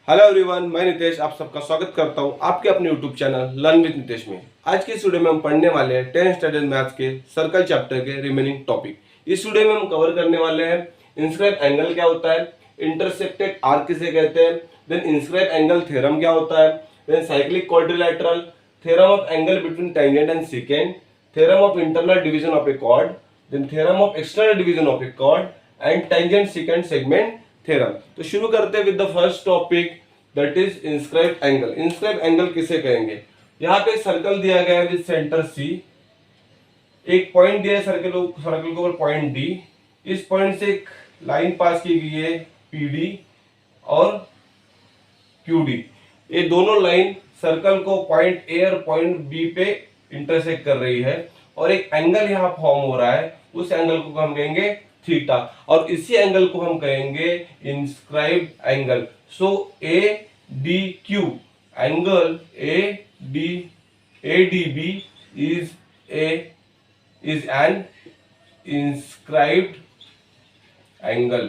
Hello everyone, मैं नितेश आप सबका स्वागत करता हूं आपके अपने YouTube channel learn with Nitesh में। आज की इस वीडियो में हम पढ़ने वाले हैं 10th स्टैंडर्ड मैथ्स के सर्कल चैप्टर के रिमेनिंग टॉपिक। इस वीडियो में हम कवर करने वाले हैं इंस्क्राइब एंगल क्या होता है, इंटरसेप्टेड आर्क किसे कहते हैं, देन इंस्क्राइब एंगल थ्योरम क्या होता है, then cyclic quadrilateral, theorem of angle between tangent and secant, theorem of internal division of a chord, then theorem of external division of a chord and tangent secant segment theorem. तो शुरू करते हैं with the first topic that is inscribe angle. Inscribe angle किसे कहेंगे? यहाँ पे circle दिया गया है विद सेंटर सी, एक पॉइंट दिया है सर्कल के ऊपर पॉइंट डी, इस पॉइंट से एक लाइन पास की गई है पीडी और क्यूडी। ये दोनों लाइन सर्कल को पॉइंट ए और पॉइंट बी पे इंटरसेक्ट कर रही है और एक एंगल यहाँ फॉर्म हो रहा है, उस एंगल को हम कहेंगे थीटा और इसी एंगल को हम कहेंगे inscribe angle. So A D Q angle ADB is an inscribed angle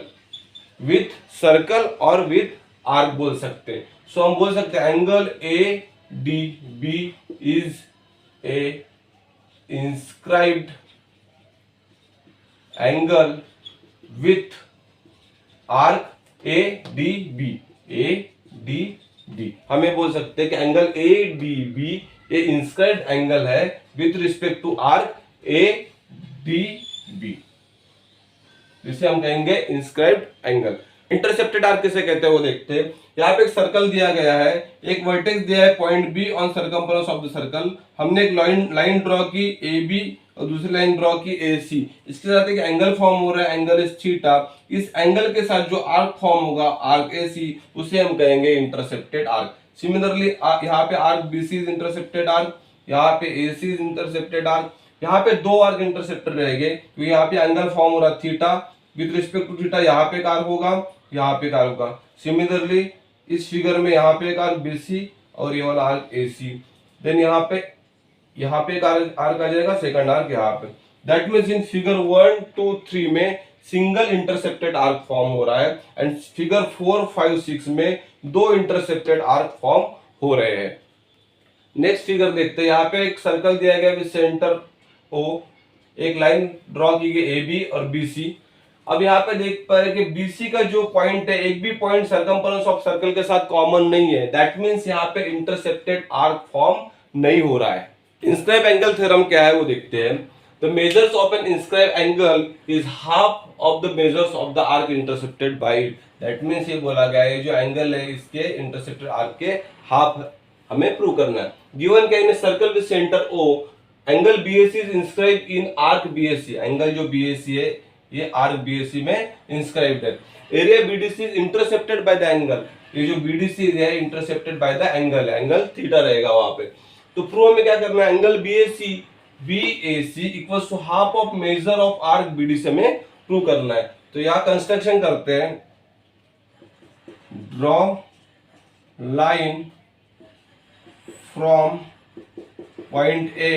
with circle और with arc बोल सकते हैं। सो हम बोल सकते हैं angle ADB is a inscribed angle with arc ADB। हमें बोल सकते हैं कि एंगल ADB ये इंस्क्राइब्ड एंगल है with respect to arc ADB, जिसे हम कहेंगे इंस्क्राइब्ड एंगल। इंटरसेप्टेड आर्क किसे कहते हैं वो देखते हैं। यहाँ पे एक सर्कल दिया गया है, एक वर्टेक्स दिया है point be on circumference of the circle. हमने एक लाइन ड्रॉ की AB और दूसरी लाइन ड्रॉ की AC। इसके साथ एक एंगल फॉर्म हो रहा है, एंगल इज थीटा। इस एंगल के साथ जो आर्क फॉर्म होगा आर्क AC, उसे हम कहेंगे इंटरसेप्टेड आर्क। सिमिलरली यहाँ पे arc BC is intercepted arc, यहाँ पे AC इज इंटरसेप्टेड आर्क। यहाँ पे दो आर्क इंटरसेप्टेड रहेंगे क्योंकि यहाँ पे एंगल फॉर्म हो रहा है theta, with respect to theta यहाँ पे एक आर्क होगा, यहाँ पे एक आर्क होगा। सिमिलरली इस फिगर में यहाँ पे एक आर्क BC और ये वाला आर्क AC, देन यहाँ पे एक आर्क आ जाएगा, सेकंड आर्क यहाँ पे। दैट मींस इन फिगर 1, 2, 3 में सिंगल इंटरसेप्टेड आर्क फॉर्म हो रहा है एंड फिगर 4, 5, 6 में दो इंटरसेप्टेड आर्क फॉर्म हो रहे हैं। नेक्स्ट फिगर देखते हैं। यहाँ पे एक सर्कल दिया गया विद सेंटर O, एक लाइन ड्रॉ की गई AB और BC। अब यहाँ पे देख पा रहे कि BC का जो पॉइंट है, एक भी पॉइंट सर्कमफरेंस ऑफ सर्कल के साथ कॉमन नहीं है। दैट मींस यहाँ पे इंटरसेप्टेड आर्क फॉर्म नहीं हो रहा है। इंस्क्राइब एंगल थ्योरम क्या है वो देखते हैं। The measures of an inscribe angle is half of the measures of the arc intercepted by it. That means ये बोला गया है जो एंगल है इसके इंटरसेप्टेड आर्क के हाफ हमें प्रूव करना है। गिवन क्या, in circle with centre O angle BAC is inscribed in arc BAC। Angle जो BAC है ये आर्क BAC में इंस्क्राइब्ड है। Area BDC is intercepted by the angle, ये जो BDC है इंटरसेप्टेड बाय द एंगल है, एंगल थीटा रहेगा वहां पे। तो प्रूव हमें क्या करना है, angle BAC equals to half of measure of arc BDC हमें प्रूव करना है। तो यहाँ कंस्ट्रक्शन करते हैं। Draw line from point A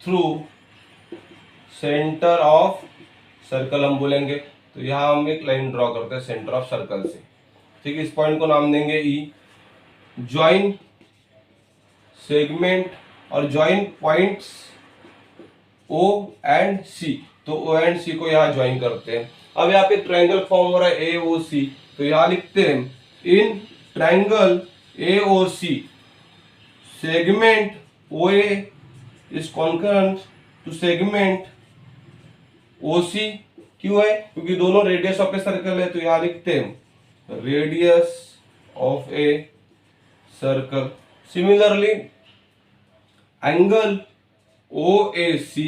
through centre of circle हम बोलेंगे। तो यहां हम एक लाइन ड्रॉ करते हैं सेंटर ऑफ सर्कल से, ठीक है। इस पॉइंट को नाम देंगे E। ज्वाइन सेगमेंट और join points O and C। तो O एंड C को यहां ज्वाइन करते हैं। अब यहाँ पे ट्रायंगल फॉर्म हो रहा है AOC, तो यहां लिखते हैं in triangle AOC segment OA is concurrent to segment OC। क्यों है? क्योंकि दोनों रेडियस ऑफ ए सर्कल है। तो यहां लिखते हैं radius of a circle. Similarly angle OAC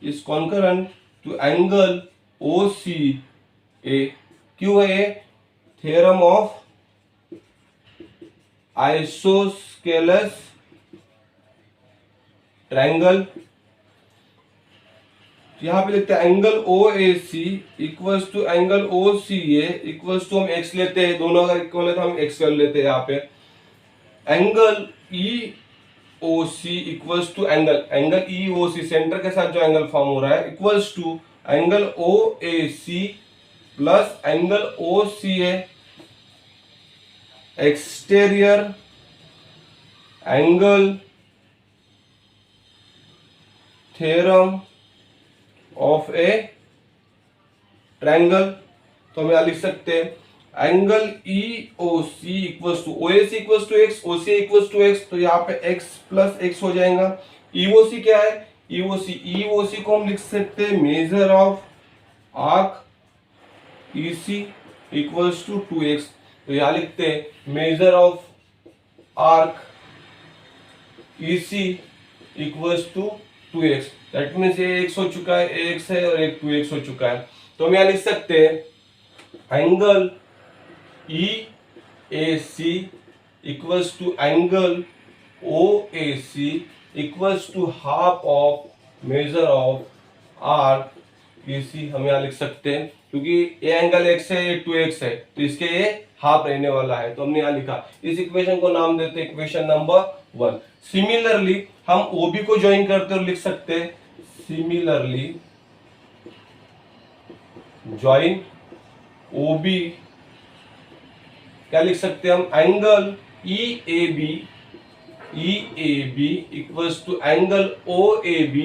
is concurrent to angle OCA। क्यों है? Theorem of isosceles triangle. यहां पे लिखते हैं angle OAC equals to angle OCA equals to, हम x लेते हैं, दोनों अगर इक्वल है तो हम x कर लेते हैं। यहाँ पे angle EOC equals to angle EOC centre के साथ जो एंगल फॉर्म हो रहा है equals to angle OAC plus angle OCA exterior angle theorem of a triangle. तो हम यहां लिख सकते हैं angle EOC equals to OAC equals to x, OC equals to x, तो यहाँ पे x प्लस x हो जाएगा। EOC क्या है? EOC को हम लिख सकते हैं measure of arc EC equals to 2x। तो यहाँ लिखते हैं measure of arc EC equals to 2x। That means ये x हो चुका है, x है, और एक 2x हो चुका है। तो हम यहाँ लिख सकते हैं angle EAC equals to angle OAC equals to half of measure of arc EC। हम यहाँ लिख सकते हैं क्योंकि ये एंगल x है, ये 2x है, तो इसके ये हाफ रहने वाला है। तो हमने यहाँ लिखा, इस इक्वेशन को नाम देते हैं इक्वेशन नंबर 1। सिमिलरली हम OB को ज्वाइन करते और लिख सकते हैं सिमिलरली ज्वाइन OB, क्या लिख सकते हैं हम? Angle EAB equals to angle OAB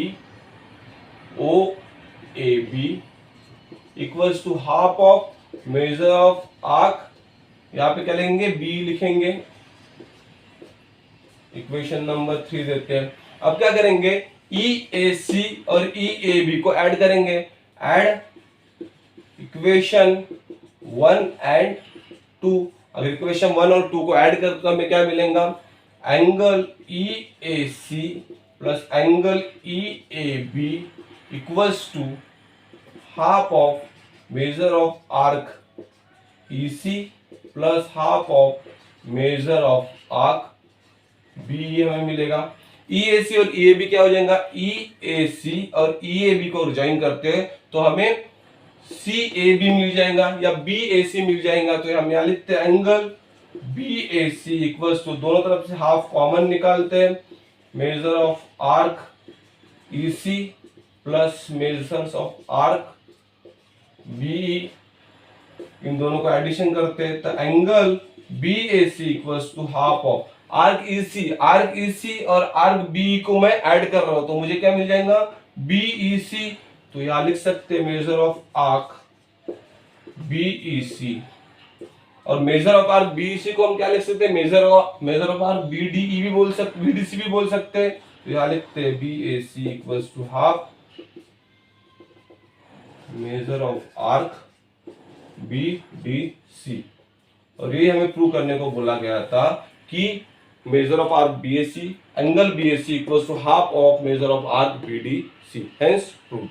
equals to half of measure of arc. यहां पे क्या लेंगे? B लिखेंगे, इक्वेशन नंबर 3 देते हैं। अब क्या करेंगे? EAC और EAB को ऐड करेंगे। Add equation 1 and 2। अगर इक्वेशन 1 और 2 को ऐड करते तो हमें क्या मिलेगा? Angle EAC plus angle EAB equals to half of measure of arc EC plus half of measure of arc B, ये हमें मिलेगा। EAC और EAB क्या हो जाएगा? EAC और EAB को ज्वाइन करते हैं तो हमें CAB मिल जाएगा या BAC मिल जाएगा। तो हम यहाँ लिखते हैं एंगल BAC इक्वल्स टू, दोनों तरफ से हाफ कॉमन निकालते हैं, measure of arc EC plus measures of arc BE, इन दोनों को एडिशन करते हैं तो angle BAC equals to half of arc EC और आर्क BE को मैं ऐड कर रहा हूं तो मुझे क्या मिल जाएगा? BEC। तो यहां लिख सकते हैं मेजर ऑफ आर्क BEC, और मेजर ऑफ आर्क BEC को हम क्या लिख सकते हैं? मेजर ऑफ आर्क BDE भी बोल सकते, BDC भी बोल सकते हैं। तो यहां लिखते हैं BAC equals to half measure of arc BDC। और ये हमें प्रूव करने को बोला गया था कि measure of arc BAC, angle BAC equals to half of measure of arc BDC, hence proved.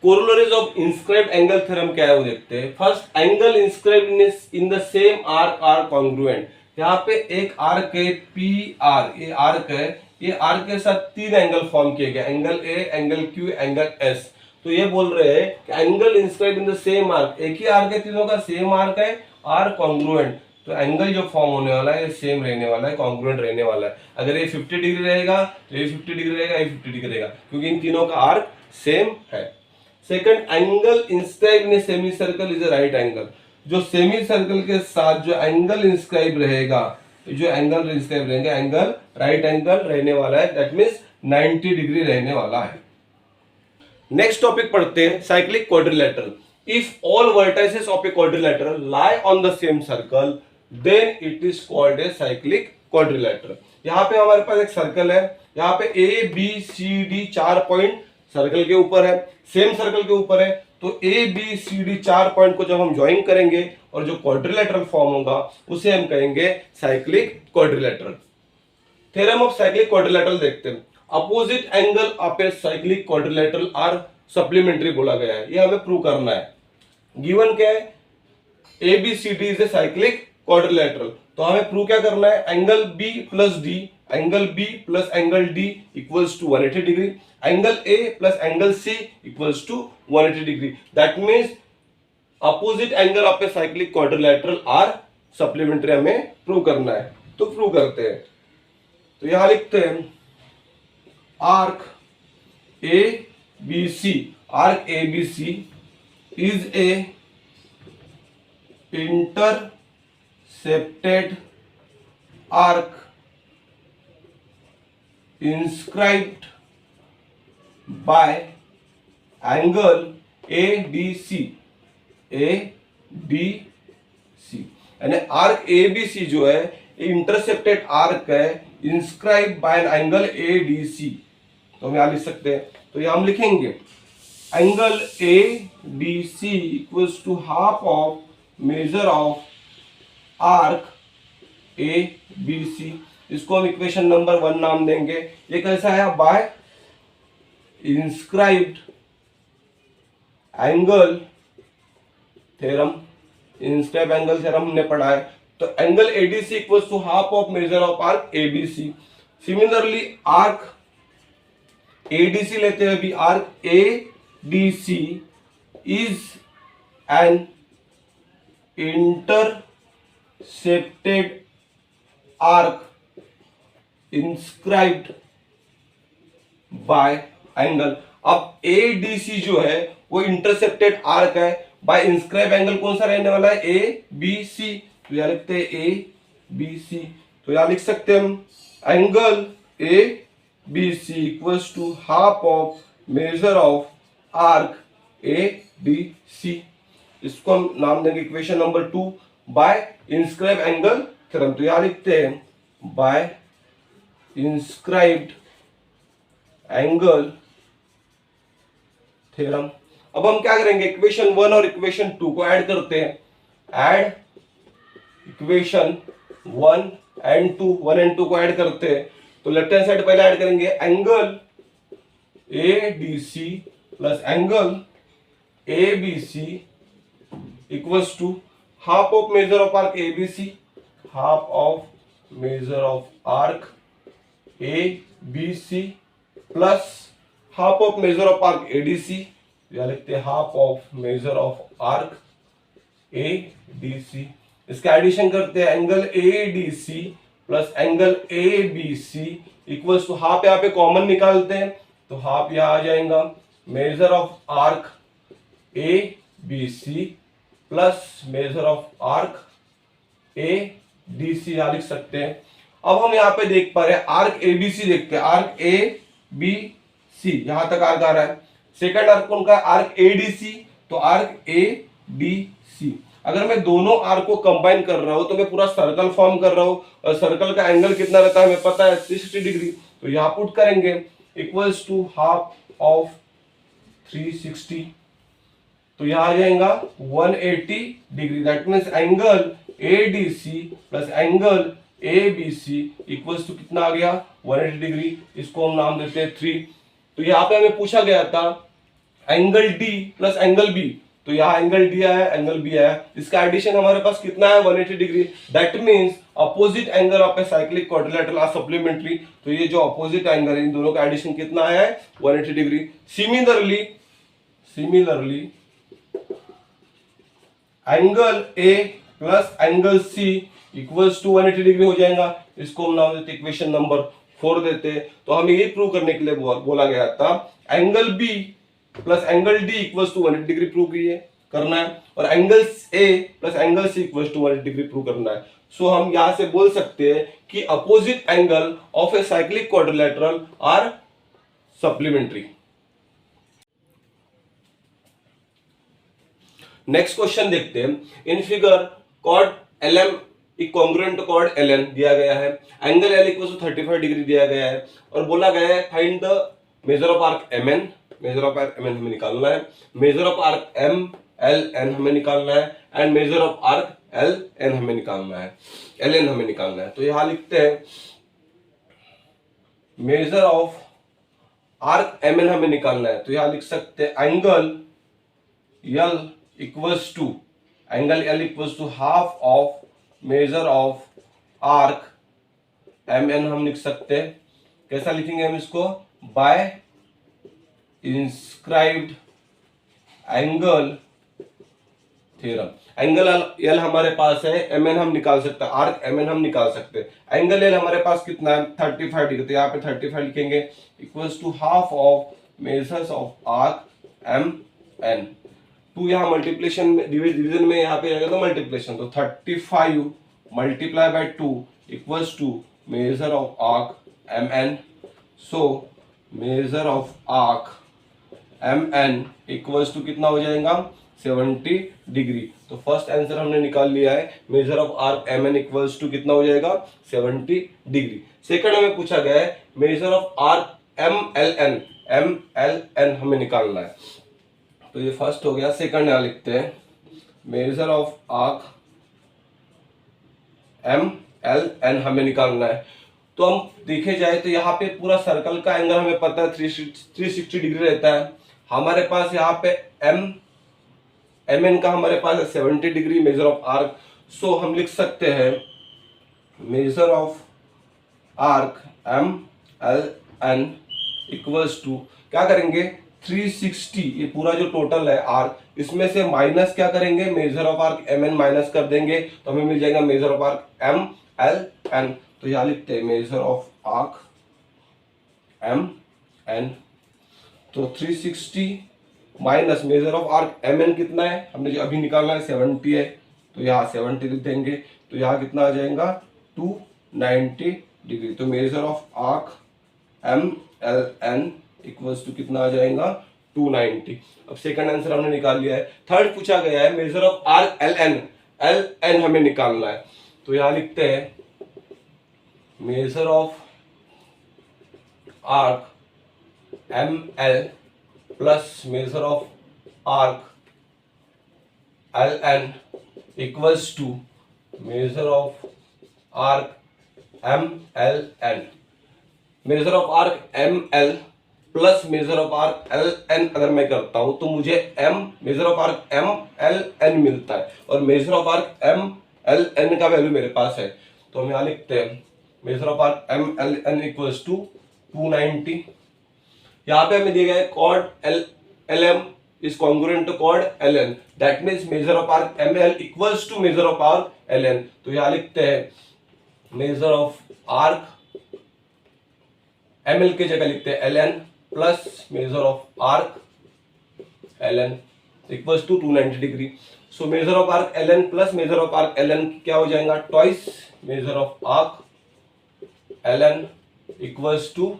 Corollaries of inscribed angle theorem क्या है वो देखते हैं। First, angle inscribed in the same arc are congruent. यहाँ पे एक आर्क है PR, ये आर्क है, ये आर्क के साथ 3 एंगल फॉर्म किए गए, angle A, angle Q, angle S। तो ये बोल रहे हैं कि angle inscribed in the same arc, एक ही आर्क है, तीनों का सेम आर्क है, आर कॉन्ग्रुएंट। तो एंगल जो फॉर्म होने वाला है ये सेम रहने वाला है, कॉन्ग्रुएंट रहने वाला है। अगर ये 50 डिग्री रहेगा तो ये 50 डिग्री रहेगा, ये 50 डिग्री रहेगा, क्योंकि इन तीनों का आर्क सेम है। Second, angle inscribe in semi circle is a right angle. जो सेमी सर्कल के साथ जो एंगल इंस्क्राइब रहेगा, जो एंगल इंस्क्राइब रहेगा, एंगल राइट एंगल रहने वाला है, दैट मींस 90 डिग्री रहने वाला है। नेक्स्ट टॉपिक पढ़ते हैं, cyclic quadrilateral. If all vertices of a quadrilateral lie on the same circle then it is called a cyclic quadrilateral. यहाँ पे हमारे पास एक सर्कल है, यहाँ पे ABCD 4 पॉइंट सर्कल के ऊपर है, सेम सर्कल के ऊपर है। तो ABCD 4 पॉइंट को जब हम ज्वाइन करेंगे और जो क्वाड्रिलेटरल फॉर्म होगा उसे हम कहेंगे cyclic quadrilateral. Theorem of cyclic quadrilateral देखते हैं। Opposite angle of a cyclic quadrilateral are supplementary बोला गया है, ये हमें प्रूव करना है। गिवन क्या है? ABCD is a cyclic quadrilateral. तो हमें प्रूव क्या करना है? Angle B plus D, angle B plus angle D equals to 180 degree, angle A plus angle C equals to 180 degree. That means opposite angle of a cyclic quadrilateral are supplementary हमें prove करना है। तो prove करते हैं। तो यहां लिखते हैं arc ABC, arc ABC is a intersecting सेप्टेड arc inscribed by angle ADC यानी आर्क ABC जो है इंटरसेप्टेड आर्क है inscribe by an angle ADC। तो हम यहां लिख सकते हैं, तो यहां हम लिखेंगे angle ADC equals to half of measure of arc ABC। इसको हम इक्वेशन नंबर 1 नाम देंगे। ये कैसा है? By inscribed angle theorem. Inscribe angle theorem हमने पढ़ा है। तो angle ADC equals to half of measure of arc ABC। Similarly arc ADC लेते हैं अभी। Arc ADC is an intercepted arc inscribed by angle. अब ADC जो है वो इंटरसेप्टेड आर्क है, बाय इंस्क्राइब एंगल कौन सा रहने वाला है? ABC। तो यहां लिखते हैं ABC। तो यहां लिख सकते हैं हम angle ABC equals to half of measure of arc ADC। इसको हम नाम देंगे equation number 2 by inscribe angle theorem. तो यहां लिखते हैं बाय इंस्क्राइब्ड एंगल थ्योरम। अब हम क्या करेंगे? इक्वेशन 1 और इक्वेशन 2 को ऐड करते हैं। ऐड इक्वेशन 1 एंड 2 को ऐड करते हैं। तो लेफ्ट हैंड साइड पहले ऐड करेंगे angle ADC plus angle ABC equals to half of measure of arc ABC, half of measure of arc ABC plus half of measure of arc ADC। या लिखते हैं half of measure of arc ADC। इसका addition करते हैं angle ADC plus angle ABC equals to half यहाँ पे common निकालते हैं तो हाफ यहाँ आ जाएगा major of arc ABC plus measure of arc ADC यहाँ लिख सकते हैं। अब हम यहाँ पे देख पा रहे हैं आर्क ABC देखते हैं। आर्क ABC यहां तक आर्क आ रहा है। सेकंड आर्क कौन का? Arc ADC। तो आर्क ADC अगर मैं दोनों आर्क को कंबाइन कर रहा हूं तो मैं पूरा सर्कल फॉर्म कर रहा हूं और सर्कल का एंगल कितना रहता है हमें पता है 360 डिग्री। तो यहां पुट करेंगे इक्वल्स टू हाफ ऑफ 360। तो यहां आ जाएगा 180 degree. That means angle ADC plus angle ABC equals to कितना आ गया 180 डिग्री। इसको हम नाम देते हैं 3। तो यहाँ पे हमें पूछा गया था angle D plus angle B। तो यहाँ एंगल D आया एंगल B आया, इसका एडिशन हमारे पास कितना है 180 degree. That means opposite angle of a cyclic quadrilateral are supplementary. तो ये जो अपोजिट एंगल है इन दोनों का एडिशन कितना आया है 180 degree. Similarly angle A plus angle C equals to 180 degree हो जाएगा। इसको हम नाम देते इक्वेशन नंबर 4 देते। तो हमें ये प्रूव करने के लिए बोला गया था angle B plus angle D equals to 180 degree prove करना है और angle A plus angle C equals to 180 degree prove करना है। सो हम यहां से बोल सकते हैं कि opposite angle of a cyclic quadrilateral are supplementary. Next question देखते हैं। In figure chord LM equivalent chord LN दिया गया है, angle L equal to 35 degree दिया गया है और बोला गया है find the measure of arc MN। Measure of arc MN हमें निकालना है, मेजर ऑफ आर्क MLN हमें निकालना है and measure of arc LN हमें निकालना है, LN हमें निकालना है। तो यहां लिखते हैं मेजर ऑफ आर्क MN हमें निकालना है। तो यहां लिख सकते हैं angle L equals to half of measure of arc MN हम लिख सकते हैं। कैसा लिखेंगे हम इसको? By inscribed angle theorem. Angle L हमारे पास है, MN हम निकाल सकते हैं, आर्क MN हम निकाल सकते हैं। एंगल L हमारे पास कितना है 35 डिग्री। तो यहाँ पे 35 लिखेंगे equals to half of measures of arc MN। 2 यहाँ मल्टीप्लिकेशन में डिवीजन में यहाँ पे आएगा तो मल्टीप्लिकेशन। तो 35 multiply by 2 equals to measure of arc mn. So measure of arc mn equals to कितना हो जाएगा 70 डिग्री. तो फर्स्ट आंसर हमने निकाल लिया है, measure of arc mn equals to कितना हो जाएगा 70 डिग्री. सेकंड हमें पूछा गया है मेजर ऑफ आर्क mln हमें निकालना है. तो ये फर्स्ट हो गया. सेकंड यहां लिखते हैं मेजर ऑफ आर्क mln हमें निकालना है. तो हम देखे जाए तो यहाँ पे पूरा सर्कल का एंगल हमें पता है 360 डिग्री रहता है. हमारे पास यहाँ पे mn का हमारे पास है 70 degree measure of arc. So हम लिख सकते हैं measure of arc mln equals to क्या करेंगे 360, ये पूरा जो टोटल है आर्क, इसमें से माइनस क्या करेंगे major of arc mn minus कर देंगे तो हमें मिल जाएगा मेजर ऑफ आर्क mln. तो यहां लिखते हैं मेजर ऑफ आर्क mn. तो 360 minus major of arc mn कितना है हमने जो अभी निकालना है 70 है, तो यहाँ 70 लिख देंगे. तो यहाँ कितना आ जाएगा 290 डिग्री. तो measure of arc mln equals to कितना आ जाएगा 290. अब सेकंड आंसर हमने निकाल लिया है. थर्ड पूछा गया है मेजर ऑफ आर्क ln हमें निकालना है. तो यहाँ लिखते हैं measure of arc ml plus measure of arc ln equals to measure of arc mln. Measure of arc ml plus measure of arc ln अगर मैं करता हूं तो मुझे मेजर ऑफ आर्क mln मिलता है और मेजर ऑफ आर्क mln का वैल्यू मेरे पास है. तो हम यहां लिखते हैं measure of arc mln equals to 290. यहाँ पे हमें दिया गया है कॉड lm is congruent to chord ln. That means measure of arc ml equals to measure of arc ln. तो यहाँ लिखते हैं measure of arc ml की जगह लिखते हैं ln plus measure of arc ln equals to 290 degree. So measure of arc ln plus measure of arc ln क्या हो जाएगा twice measure of arc ln equals to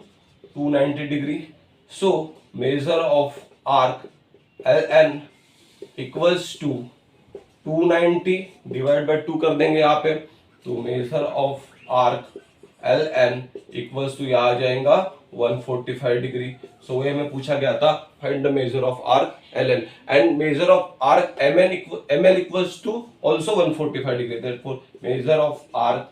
290 degree. So measure of arc ln equals to 290 divide by 2 कर देंगे यहाँ पे. तो measure of arc ln equals to यहाँ आ जाएगा 145 डिग्री. सो ये हमें पूछा गया था find the measure of arc ln and measure of arc ml equals to also 145 degree. Therefore measure of arc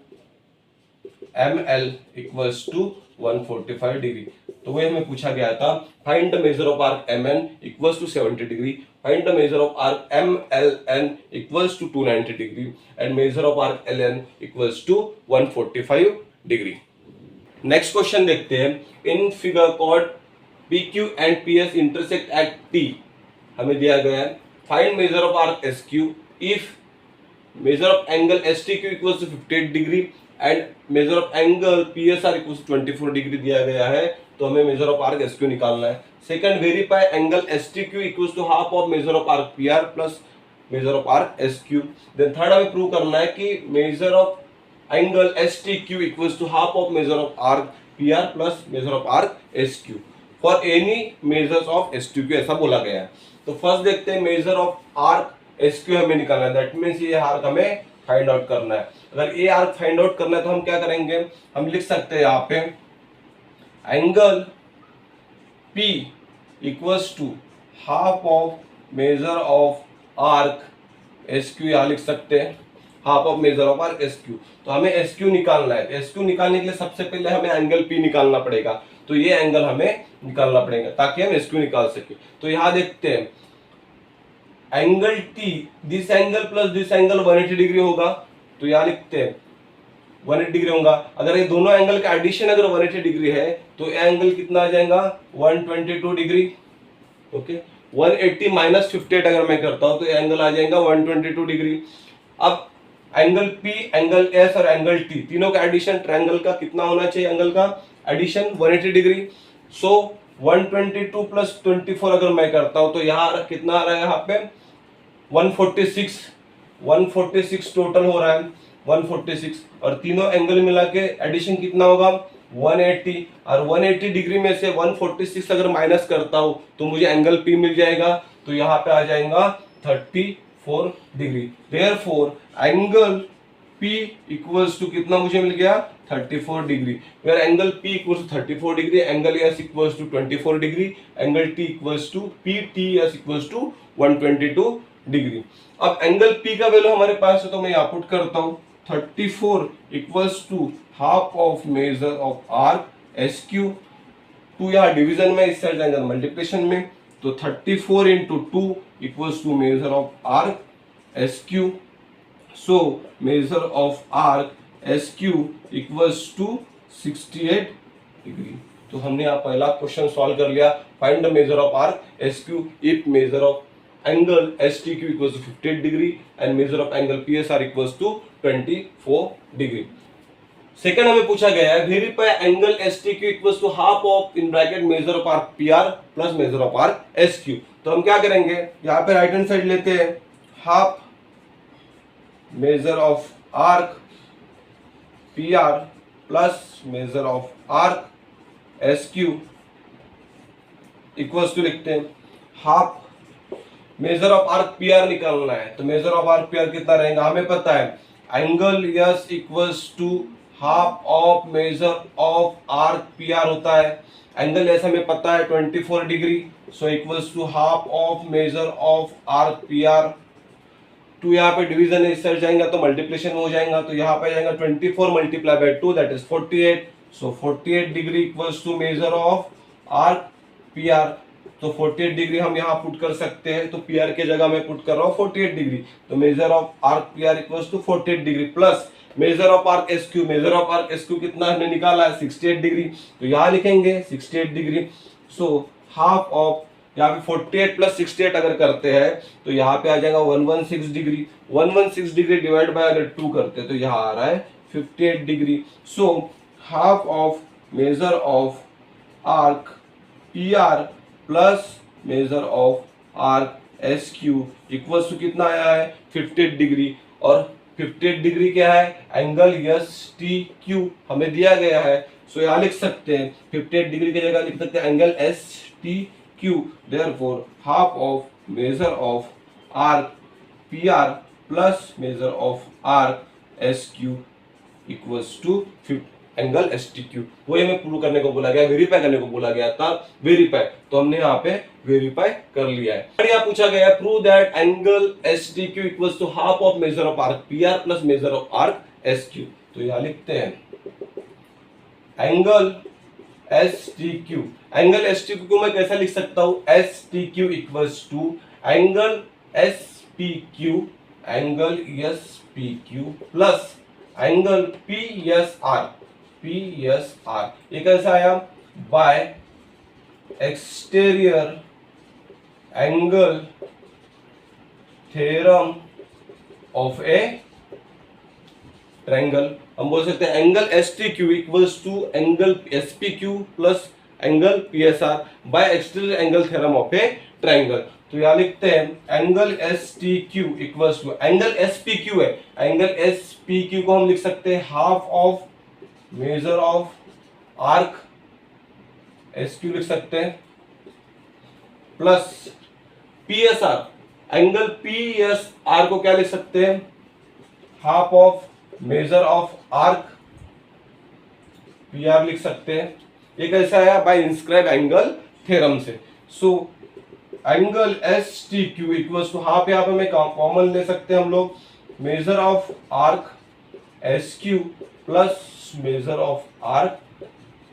ml equals to 145 degree. तो वही हमें पूछा गया था find the measure of arc mn equals to 70 degree, find the measure of arc mln equals to 290 degree and measure of arc ln equals to 145 degree. Next question देखते हैं. In figure cord PQ and PS intersect at T हमें दिया गया है. Find measure of arc SQ if measure of angle STQ equals to 58 degree and measure of angle PSR equals to 24 degree दिया गया है. तो हमें मेजर ऑफ आर्क SQ निकालना है. Second verify angle STQ equals to half of measure of arc PR plus measure of arc SQ. Then third हमें prove करना है कि measure of angle STQ equals to half of measure of arc PR plus measure of arc SQ for any measures of STQ ऐसा बोला गया है. तो first देखते हैं मेजर ऑफ आर्क SQ हमें निकालना है. दैट मीन्स ये आर्क हमें फाइंड आउट करना है. अगर ये आर्क फाइंड आउट करना है तो हम क्या करेंगे, हम लिख सकते हैं यहाँ पे angle P equals to half of measure of arc SQ यहाँ लिख सकते हैं half of measure of arc SQ. तो हमें SQ निकालना है. SQ निकालने के लिए सबसे पहले हमें एंगल P निकालना पड़ेगा. तो ये एंगल हमें निकालना पड़ेगा ताकि हम SQ निकाल सके. तो यहाँ देखते हैं angle T this angle plus this angle 180 degree होगा. तो यहाँ लिखते हैं 180 डिग्री होगा. अगर ये दोनों एंगल का एडिशन अगर 180 डिग्री है तो ये एंगल कितना आ जाएगा 122 डिग्री. ओके 180 माइनस 58 अगर मैं करता हूं तो ये एंगल आ जाएगा 122 डिग्री. अब एंगल P एंगल S और एंगल T तीनों का एडिशन ट्रायंगल का कितना होना चाहिए, एंगल का एडिशन 180 डिग्री. सो 122 प्लस 24 अगर मैं करता हूं तो यहाँ कितना आ रहा है यहाँ पे 146 टोटल हो रहा है. 146 और तीनों एंगल मिला के एडिशन कितना होगा 180 और 180 डिग्री में से 146 अगर माइनस करता हूं तो मुझे एंगल पी मिल जाएगा, तो यहाँ पे आ जाएगा 34 degree. Therefore angle P equals to कितना मुझे मिल गया 34 degree, where angle P equals to 34 degree, angle S equals to 24 degree, angle T equals to PTS equals to 122 degree. अब एंगल P का वैल्यू हमारे पास है तो मैं यहाँ पुट करता हूँ 34 equals to half of measure of arc SQ, 2 यहाँ डिवीजन में, इस साइड जाएंगे मल्टीप्लिकेशन में, तो 34 into 2 equals to measure of arc SQ। So measure of arc SQ equals to 68 degree. तो हमने यहाँ पहला क्वेश्चन सॉल्व कर लिया, find the measure of arc SQ if measure of angle STQ equals to 58 degree and measure of angle PSR equals to 24 degree. Second हमें पूछा गया है verify angle STQ equals to half of in bracket measure of arc PR plus measure of arc SQ। तो हम क्या करेंगे, यहाँ पे राइट हैंड साइड लेते हैं, half measure of arc PR plus measure of arc SQ equals to लिखते हैं half measure of arc PR निकालना है, तो मेजर ऑफ आर्क PR कितना रहेगा, हमें पता है angle S equals to half of measure of arc PR होता है, एंगल S हमें पता है 24 degree, so equals to half of measure of arc PR। 2 यहाँ पे डिवीजन है, इस साइड जाएंगे तो मल्टीप्लिकेशन हो जाएगा, तो यहाँ पे जाएगा 24 multiply by 2 that is 48, so 48 degree equals to measure of arc PR। तो 48 डिग्री हम यहाँ पुट कर सकते हैं, तो PR के जगह मैं पुट कर रहा हूँ 48 डिग्री, तो measure of arc PR equals to 48 degree plus measure of arc SQ, measure of arc SQ कितना हमने निकाला है 68 डिग्री, तो यहाँ लिखेंगे 68 डिग्री। सो हाफ ऑफ यहाँ पे 48 प्लस 68 अगर करते हैं तो यहाँ पे आ जाएगा 116 डिग्री, 116 डिग्री डिवाइड बाय अगर 2 करते हैं तो यहाँ आ रहा है 58 degree. So half of measure of arc PR plus measure of arc SQ equals to कितना आया है 58 डिग्री, और 58 डिग्री क्या है एंगल STQ हमें दिया गया है, सो यहाँ लिख सकते हैं 58 डिग्री की जगह लिख सकते हैं angle STQ, therefore half of measure of arc PR plus measure of arc SQ equals to angle STQ। वही हमें प्रूव करने को बोला गया, वेरीफाई करने को बोला गया था, वेरीफाई, तो हमने यहाँ पे वेरीफाई कर लिया है। और यहाँ पूछा गया prove that angle STQ equals to half of measure of arc PR plus measure of arc SQ। तो यहाँ लिखते हैं एंगल STQ, एंगल STQ को मैं कैसा लिख सकता हूं, STQ equals to angle SPQ, angle SPQ plus angle PSR, PSR ये कैसा आया by exterior angle theorem of a triangle. हम बोल सकते हैं angle STQ equals to angle SPQ plus angle PSR by exterior angle theorem of a triangle. तो यहाँ लिखते हैं angle STQ equals to angle SPQ है, एंगल SPQ को हम लिख सकते हैं half of measure of arc SQ लिख सकते हैं प्लस PSR, एंगल PSR को क्या लिख सकते हैं half of measure of arc PR लिख सकते हैं। ये कैसा आया बाय इंस्क्राइब एंगल थ्योरम से। So angle STQ equals to half, यहाँ पे मैं कॉमन ले सकते हैं हम लोग measure of arc SQ plus measure of arc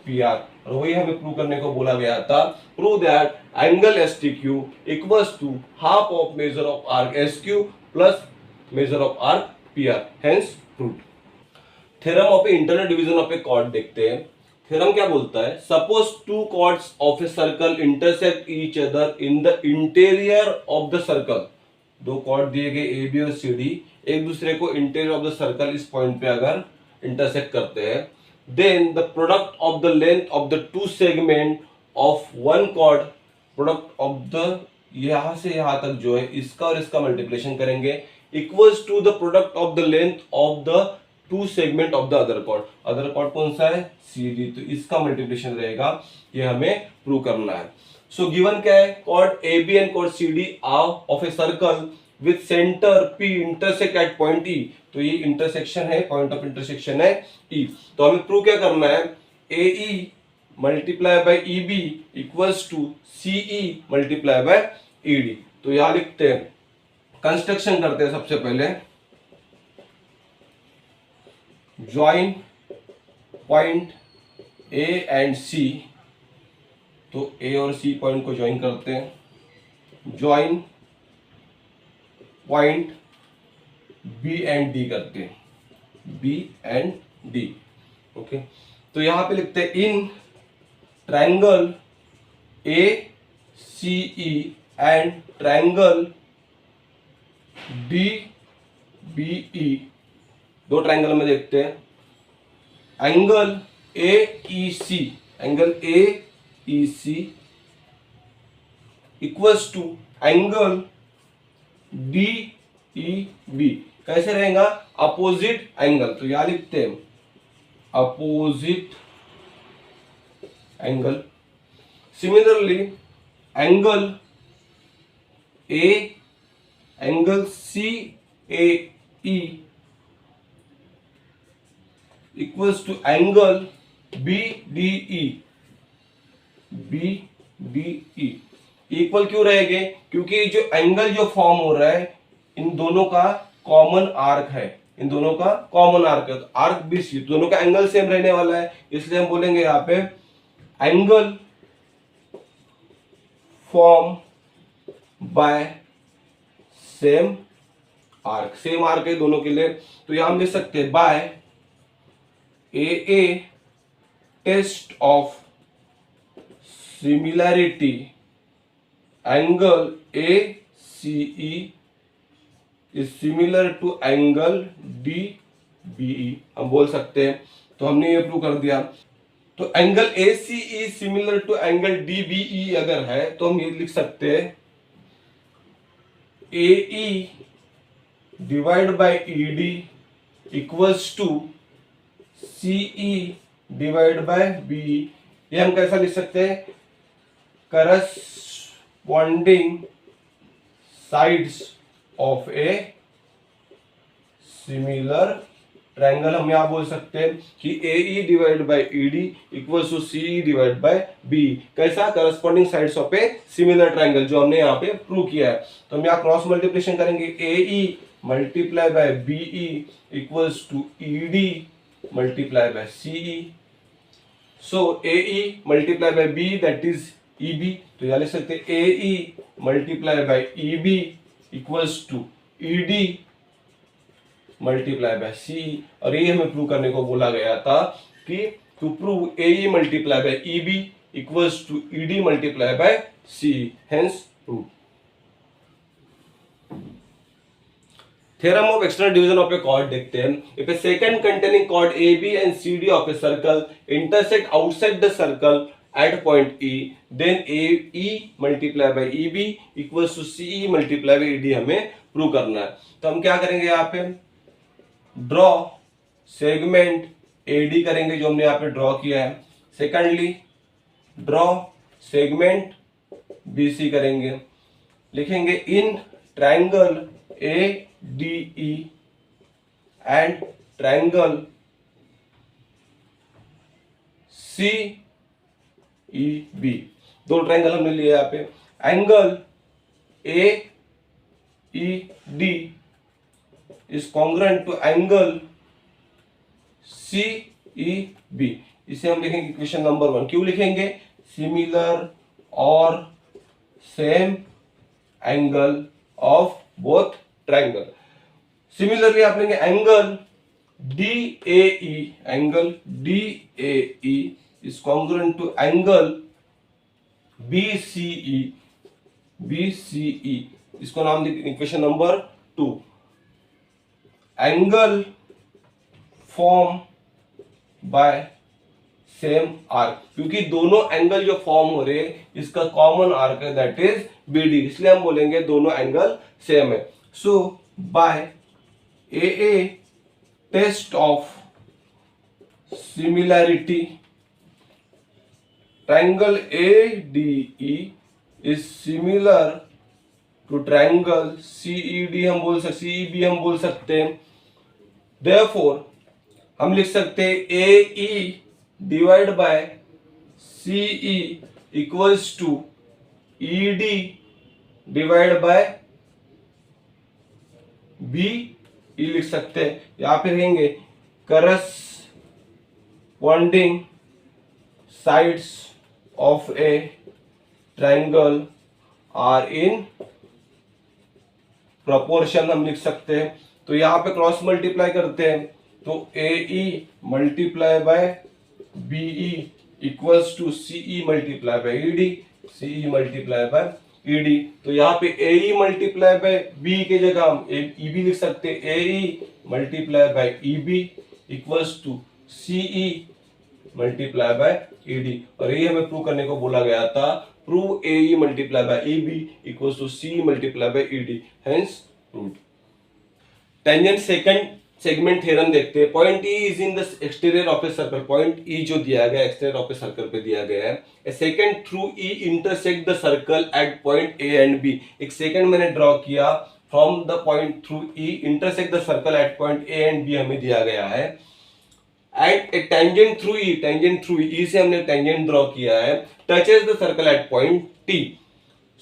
PR, और वही हमें प्रूव करने को बोला गया था, prove that angle STQ equals to half of measure of arc SQ plus measure of arc PR, hence proved. Theorem of a internal division of a chord देखते हैं। थ्योरम क्या बोलता है, suppose two chords of a circle intersect each other in the interior of the circle. दो chord दिए गए AB और CD एक दूसरे को इंटीरियर ऑफ द सर्कल इस पॉइंट पे अगर इंटरसेक्ट करते हैं, then the product of the length of the two segment of one chord, product of the यहां से यहां तक जो है इसका और इसका मल्टीप्लिकेशन करेंगे, equals to the product of the length of the two segment of the other chord. Other chord कौन सा है? CD। तो इसका मल्टीप्लिकेशन रहेगा, ये हमें प्रूव करना है। सो गिवन क्या है? Chord AB and chord CD are of a circle with centre P intersect at point E। तो ये इंटरसेक्शन है, पॉइंट ऑफ इंटरसेक्शन है E। तो हमें प्रूव क्या करना है? AE multiply by EB equals to CE multiply by ED। तो यहां लिखते हैं, कंस्ट्रक्शन करते हैं सबसे पहले। Join point A and C। तो A और C पॉइंट को ज्वाइन करते हैं। Join point B and D करते हैं, B एंड D। ओके, तो यहां पे लिखते हैं in triangle ACE and triangle DBE। दो ट्रायंगल में देखते हैं। Angle AEC, angle AEC equals to angle DEB। कैसे रहेगा? Opposite angle. तो यहां लिखते हैं opposite angle. Similarly angle A angle CAE equals to angle BDE। BDE equal क्यों रहेंगे? क्योंकि जो एंगल जो फॉर्म हो रहा है इन दोनों का कॉमन आर्क है, इन दोनों का कॉमन आर्क है। तो आर्क BC, दोनों का एंगल सेम रहने वाला है, इसलिए हम बोलेंगे यहाँ पे angle form by same arc. Same arc है दोनों के लिए, तो यहां हम लिख सकते हैं by AA test of similarity angle ACE is similar to angle DBE। हम बोल सकते हैं, तो हमने ये प्रूव कर दिया। तो angle ACE similar to angle DBE अगर है तो हम ये लिख सकते हैं AE divide by ED equals to CE divide by BE। ये हम कैसा लिख सकते हैं? Corresponding sides of a similar triangle. हम यहां बोल सकते हैं कि AE divide by ED equals to CE divide by BE। कैसा? Corresponding sides of a similar triangle, जो हमने यहाँ पे प्रूव किया है। तो हम यहाँ क्रॉस मल्टीप्लिकेशन करेंगे, AE multiply by BE equals to ED multiply by CE। So AE multiply by BE that is EB। तो यहाँ लिख सकते हैं AE multiply by EB equals to ED multiply by CE। और ये हमें प्रूव करने को बोला गया था कि to prove AE multiply by EB equals to ED multiply by CE, hence prove. Theorem of external division of a chord देखते हैं। If a secant containing chord AB and CD of a circle intersect outside the circle at point E, then AE multiply by EB equals to CE multiply by ED हमें prove करना है। तो हम क्या करेंगे? यहाँ पे ड्रॉ सेगमेंट AD करेंगे, जो हमने यहाँ पे ड्रॉ किया है। सेकंडली ड्रॉ सेगमेंट BC करेंगे। लिखेंगे in triangle ADE and triangle CEB। दो ट्रायंगल हमने लिए यहाँ पे। Angle AED is congruent to angle CEB। इसे हम लिखेंगे इक्वेशन नंबर 1। क्यों लिखेंगे? सिमिलर और same angle of both triangle. Similarly आप लेंगे angle DAE, angle DAE is congruent to angle BCE। इसको नाम देंगे equation number 2। Angle form by same arc, क्योंकि दोनों एंगल जो फॉर्म हो रहे हैं इसका कॉमन आर्क है दैट इज BD, इसलिए हम बोलेंगे दोनों एंगल सेम है। So by a test of similarity, triangle ADE is similar to triangle CED हम बोल सकते, CEB हम बोल सकते हैं। देयरफॉर हम लिख सकते हैं AE divide by CE equals to ED divide by BE लिख सकते हैं, या फिर कहेंगे corresponding sides of a triangle are in proportion हम लिख सकते हैं। तो यहां पे क्रॉस मल्टीप्लाई करते हैं तो AE multiply by BE equals to CE multiply by ED, CE multiply by ED। तो यहाँ पे AE मल्टीप्लाई बाय B के जगह हम EB लिख सकते हैं, AE multiply by EB equals to CE multiply by ED। और ये हमें प्रूव करने को बोला गया था, prove AE multiply by EB equals to CE multiply by ED, hence proved. Tangent secant segment theorem देखते हैं। Point E is in the exterior of a circle, point E जो दिया गया एक्सटीरियर ऑफ ए सर्कल पे दिया गया है। A secant through E intersect the circle at point A and B, एक सेकंड मैंने ड्रॉ किया from the point through E intersect the circle at point A and B हमें दिया गया है। At a tangent through E से हमने tangent draw किया है, touches the circle at point T।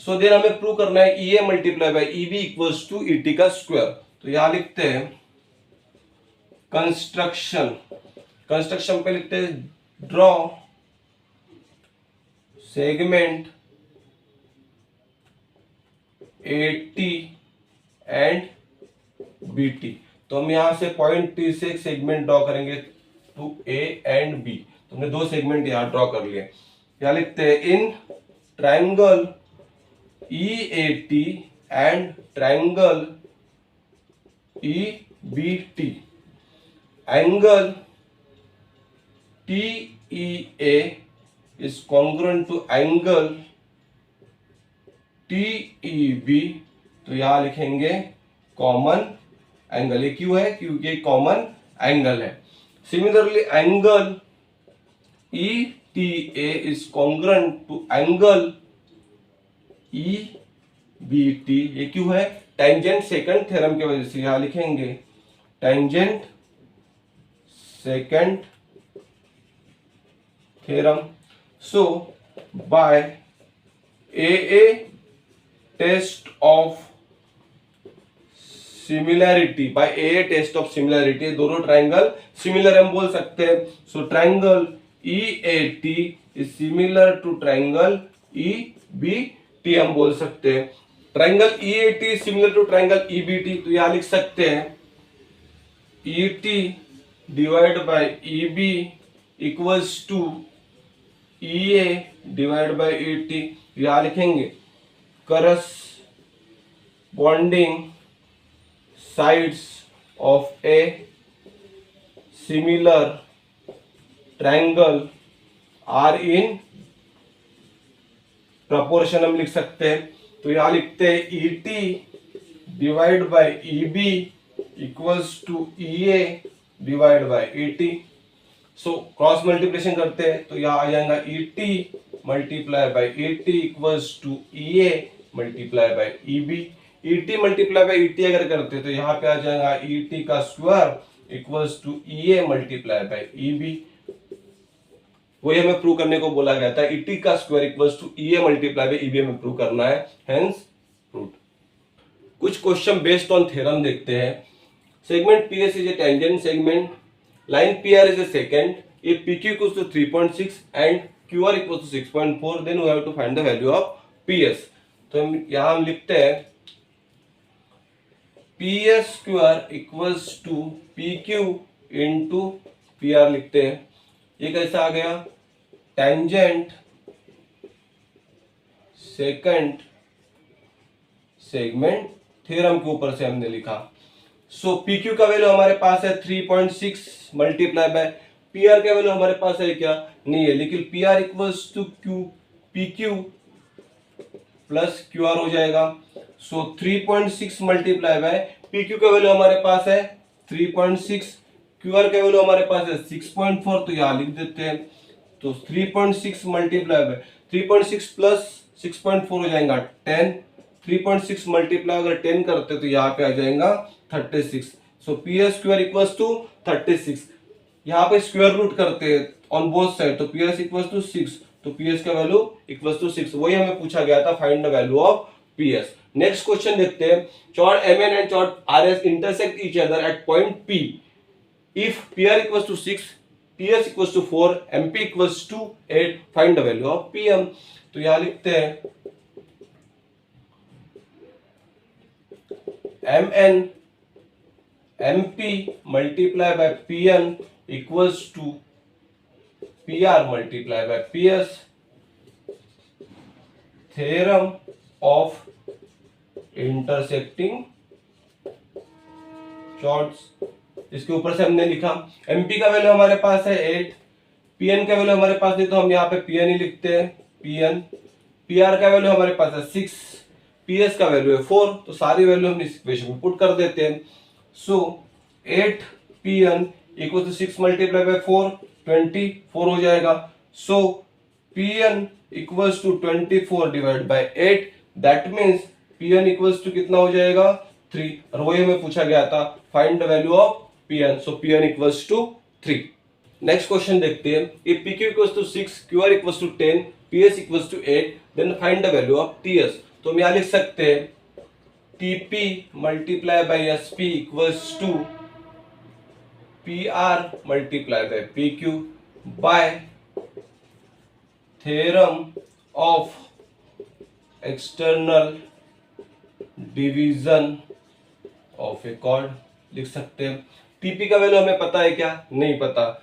So then हमें प्रूव करना है EA multiply by EB equals to ET का स्क्वायर। तो यहां लिखते हैं कंस्ट्रक्शन, कंस्ट्रक्शन पे लिखते हैं draw segment AT and BT। तो हम यहां से पॉइंट T से एक सेगमेंट ड्रॉ करेंगे टू A एंड B। तो हमने दो सेगमेंट यहां ड्रॉ कर लिए। यहां लिखते हैं in triangle EAT and triangle EBT, angle TEA is congruent to angle TEB। तो यहां लिखेंगे कॉमन एंगल, ये क्यों है? क्योंकि ये कॉमन एंगल है। Similarly angle ETA is congruent to angle EBT, ये क्यों है? टेंजेंट सेकंड थ्योरम की वजह से। यहां लिखेंगे tangent secant theorem. So by AA test of similarity, by AA test of similarity, दोनों ट्रायंगल सिमिलर हम बोल सकते हैं। So triangle EAT is similar to triangle EBT हम बोल सकते हैं। Triangle EAT similar to triangle EBT, तो यहां लिख सकते हैं ET divide by EB equals to EA divide by ET। यहां लिखेंगे corresponding sides of a similar triangle are in proportion हम लिख सकते हैं। तो यहां लिखते हैं ET divide by EB equals to EA divide by ET। So cross multiplication करते हैं तो यहां आ जाएगा ET multiply by ET equals to EA multiply by EB। ET multiply by ET अगर करते हैं तो यहां पे आ जाएगा ET का square equals to EA multiply by EB। वही हमें प्रूव करने को बोला गया था, ET का square equals to EA multiply by EB हमें प्रूव करना है, हेंस प्रूव्ड। कुछ क्वेश्चन बेस्ड ऑन थ्योरम देखते हैं। Segment PS is a tangent segment, line PR is a secant, if PQ equals to 3.6 and QR equals to 6.4, then we have to find the value of PS। तो यहां हम लिखते हैं PS square equals to PQ into PR लिखते हैं। ये कैसा आ गया? टेंजेंट सेकंड सेगमेंट थ्योरम के ऊपर से हमने लिखा। सो PQ का वैल्यू हमारे पास है 3.6 मल्टीप्लाई बाय PR का वैल्यू हमारे पास है क्या? नहीं है, लेकिन PR equals to PQ plus QR हो जाएगा। So 3.6 multiply by P Q का वैल्यू हमारे पास है 3.6, क्यू आर का वैल्यू हमारे पास है 6.4, तो यहाँ लिख देते हैं। तो 3.6 मल्टीप्लाई बाय 3.6 प्लस 6.4 हो जाएगा 10, 3.6 मल्टीप्लाई अगर 10 करते तो यहाँ पे आ जाएगा 36। So P S Q R equals to 36। यहाँ पे स्क्वायर रूट करते हैं ऑन बोथ साइड, तो पी एस इक्वल्स टू 6, तो पी एस का वैल्यू इक्वल्स टू 6। वही हमें पूछा गया था, find the value of P S. Next question देखते हैं, chord M N and chord R S intersect each other at point P if P R equals to 6, P S equals to 4, M P equals to 8, find the value of P M. तो यहां लिखते हैं M N M P multiply by P N equals to P R multiply by P S. Theorem of intersecting chords, इसके ऊपर से हमने लिखा MP का वैल्यू हमारे पास है 8, पीएन का वैल्यू हमारे पास नहीं तो हम यहाँ पे पीएन ही लिखते हैं पीएन, पीआर का वैल्यू हमारे पास है 6, पीएस का वैल्यू है 4, तो सारी वैल्यू हम इस इक्वेशन में पुट कर देते हैं। So 8 P N equal to 6 multiply by 4, 24 हो जाएगा। So PN equals to 24 divide by 8, that means P N equals to कितना हो जाएगा 3, और वही हमें पूछा गया था, find the value of PN. So PN equals to 3। Next question देखते हैं, if PQ equals to 6, QR equals to 10, PS equals to 8, then find the value of TS. तो हम यहां लिख सकते हैं TP multiply by SP equals to PR multiply by PQ by theorem of external division of a chord लिख सकते हैं। TP का वैल्यू हमें पता है क्या? नहीं पता।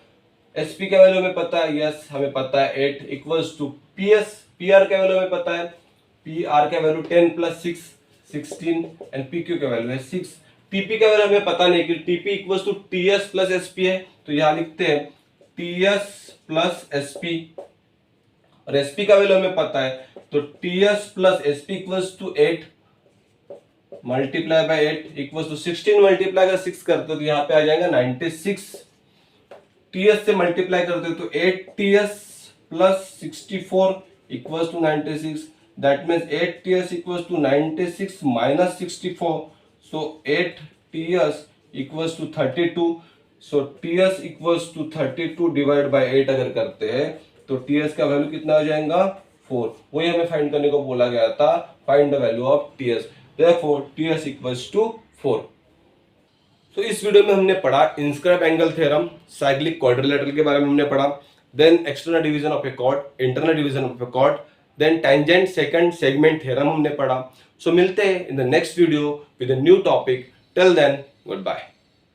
एसपी का वैल्यू हमें पता है, यस हमें पता है 8 इक्वल्स टू पीएस, पीआर का वैल्यू हमें पता है, पीआर का वैल्यू 10 प्लस 6 16 एंड पीक्यू का वैल्यू है 6। टीपी का वैल्यू हमें पता नहीं कि TP equals to TS plus SP है, तो यहां लिखते हैं टीएस प्लस एसपी, और एसपी का वैल्यू हमें पता है, तो TS plus SP equals to 8 multiply by 8 equals to 16 multiply अगर 6 करते हो तो यहाँ पे आ जाएगा 96। टीएस से मल्टीप्लाई करते हो तो 8 TS plus 64 equals to 96, that means 8 TS equals to 96 minus 64, so 8 TS equals to 32, so TS equals to 32 divide by 8 अगर करते हैं तो टीएस का वैल्यू कितना हो जाएगा 4। वही हमें फाइंड करने को बोला गया था, find the value of TS, therefore ts equals to 4। तो इस वीडियो में हमने पढ़ा inscribe angle theorem, cyclic quadrilateral के बारे में हमने पढ़ा, then external division of a chord, internal division of a chord, then tangent secant segment theorem हमने पढ़ा। सो मिलते हैं in the next video with a new topic, till then good bye.